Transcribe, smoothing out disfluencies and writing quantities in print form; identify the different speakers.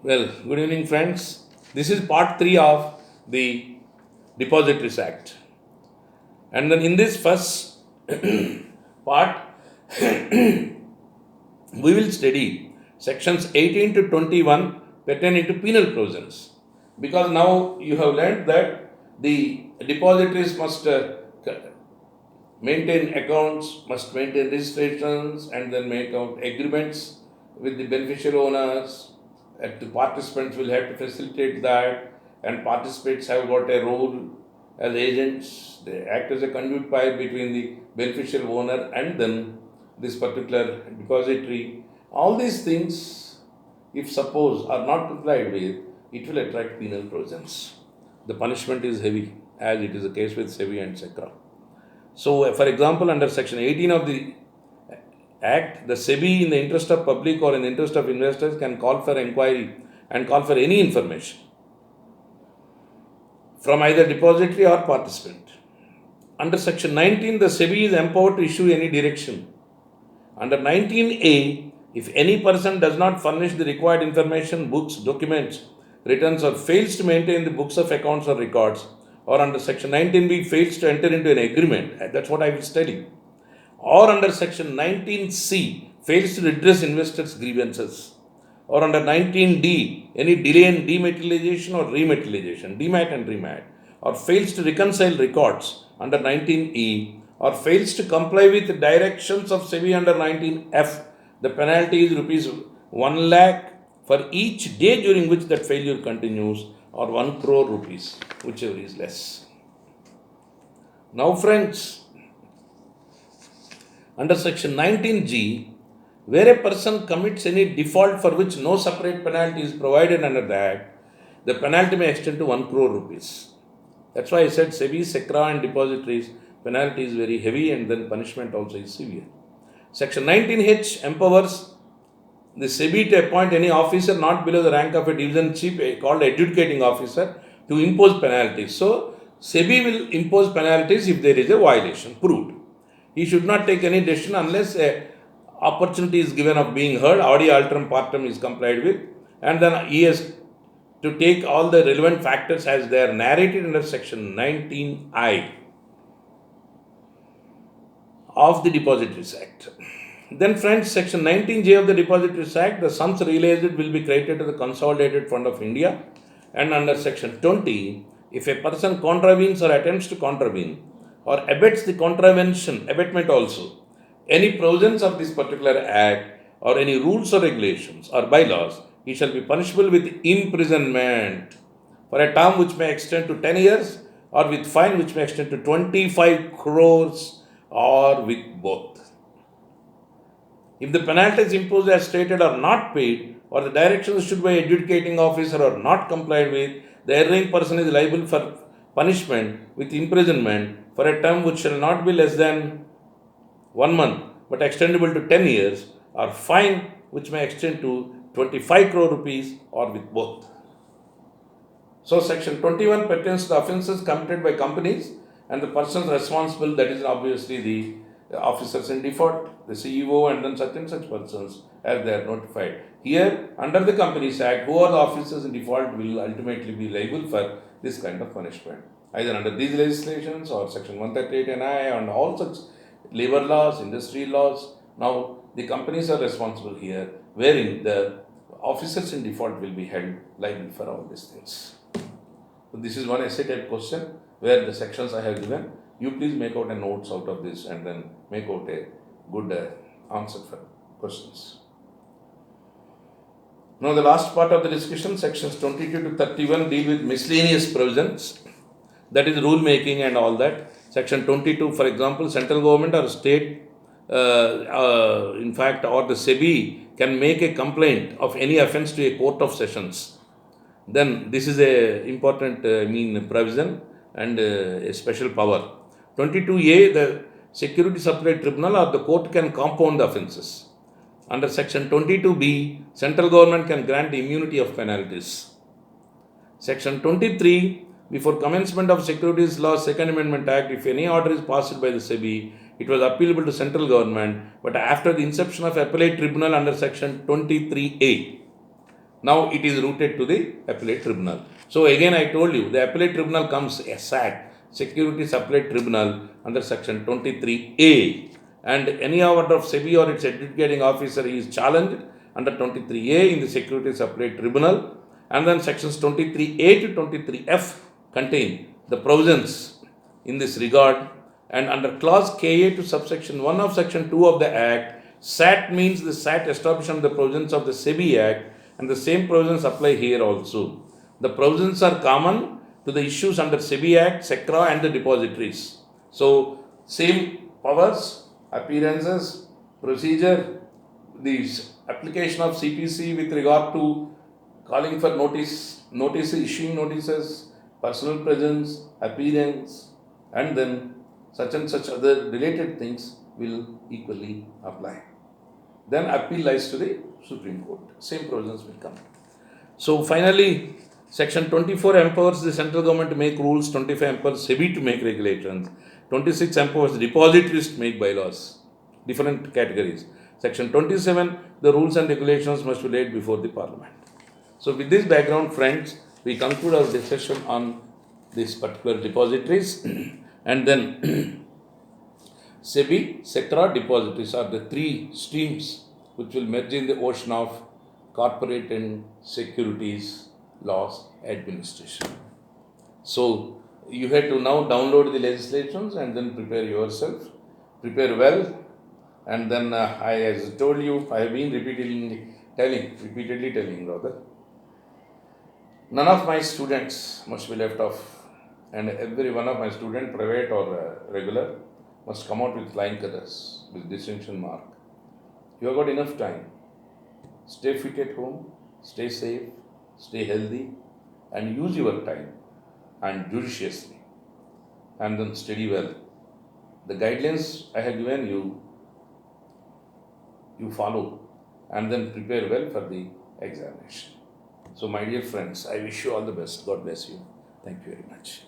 Speaker 1: Well, good evening, friends. This is part 3 of the Depositories Act. And then in this first part, we will study sections 18 to 21 pertaining to penal provisions. Because now you have learned that the depositories must maintain accounts, must maintain registrations, and then make out agreements with the beneficial owners. And the participants will have to facilitate that, and participants have got a role as agents. They act as a conduit pipe between the beneficial owner and then this particular depository. All these things, if suppose are not complied with, it will attract penal provisions. The punishment is heavy, as it is the case with SEBI and SECRA. So, for example, under section 18 of the Act, the SEBI, in the interest of public or in the interest of investors, can call for inquiry and call for any information from either depository or participant. Under section 19, the SEBI is empowered to issue any direction. Under 19A, if any person does not furnish the required information, books, documents, returns, or fails to maintain the books of accounts or records, or under section 19B fails to enter into an agreement, that's what I will study, or under section 19C fails to redress investors' grievances, or under 19D any delay in dematerialization or rematerialization, demat and remat, or fails to reconcile records under 19E, or fails to comply with the directions of SEBI under 19F, the penalty is rupees 1 lakh for each day during which that failure continues, or 1 crore rupees, whichever is less. Now, friends, under section 19G, where a person commits any default for which no separate penalty is provided under the Act, the penalty may extend to 1 crore rupees. That's why I said SEBI, SECRA and depositories, penalty is very heavy and then punishment also is severe. Section 19H empowers the SEBI to appoint any officer not below the rank of a division chief called adjudicating officer to impose penalties. So, SEBI will impose penalties if there is a violation proved. He should not take any decision unless a opportunity is given of being heard, audi alteram partem is complied with, and then he has to take all the relevant factors as they are narrated under section 19I of the Depositories Act. Then, friends, section 19J of the Depositories Act, the sums realized will be credited to the Consolidated Fund of India. And under section 20, if a person contravenes or attempts to contravene or abets the contravention, abatement also, any provisions of this particular act or any rules or regulations or bylaws, he shall be punishable with imprisonment for a term which may extend to 10 years or with fine which may extend to 25 crores or with both. If the penalties imposed as stated are not paid or the directions issued by adjudicating officer are not complied with, the erring person is liable for punishment with imprisonment for a term which shall not be less than 1 month but extendable to 10 years, or fine which may extend to 25 crore rupees or with both. So, section 21 pertains to the offences committed by companies and the persons responsible, that is obviously the officers in default, the CEO, and then such and such persons as they are notified. Here, under the Companies Act, who are the officers in default will ultimately be liable for this kind of punishment, either under these legislations or section 138NI and all such labor laws, industry laws. Now, the companies are responsible here, wherein the officers in default will be held liable for all these things. So, this is one essay type question where the sections I have given. You please make out a notes out of this and then make out a good answer for questions. Now, the last part of the discussion, sections 22 to 31 deal with miscellaneous provisions, that is rule making and all that. Section 22, for example, central government or state, in fact, or the SEBI can make a complaint of any offence to a court of sessions. Then this is a important provision and a special power. 22A, the Security Supply Tribunal or the court can compound the offences. Under section 22B, central government can grant the immunity of penalties. Section 23, before commencement of Securities Law Second Amendment Act, if any order is passed by the SEBI, it was appealable to central government, but after the inception of appellate tribunal under section 23A, Now it is routed to the appellate tribunal. So again I told you, the appellate tribunal comes a SAT, Securities Appellate Tribunal, under section 23A, and any order of SEBI or its adjudicating officer is challenged under 23A in the Securities Appellate Tribunal, and then sections 23A to 23F contain the provisions in this regard, and under clause KA to subsection 1 of section 2 of the Act, SAT means the SAT established under the provisions of the SEBI Act, and the same provisions apply here also. The provisions are common to the issues under SEBI Act, SECRA and the depositories. So, same powers, appearances, procedure, the application of CPC with regard to calling for notice, issuing notices, personal presence, appearance, and then such and such other related things will equally apply. Then appeal lies to the Supreme Court. Same provisions will come. So finally, section 24 empowers the central government to make rules, 25 empowers SEBI to make regulations, 26 empowers depositories to make bylaws, different categories. Section 27, the rules and regulations must be laid before the Parliament. So with this background, friends, we conclude our discussion on these particular depositories and then SEBI, SECRA, depositories are the three streams which will merge in the ocean of corporate and securities laws administration. So you have to now download the legislations and then prepare yourself, prepare well, and then as I told you, I have been repeatedly telling rather, none of my students must be left off, and every one of my students, private or regular, must come out with flying colors, with distinction mark. You have got enough time. Stay fit at home, stay safe, stay healthy, and use your time and judiciously, and then study well. The guidelines I have given you, you follow, and then prepare well for the examination. So my dear friends, I wish you all the best. God bless you. Thank you very much.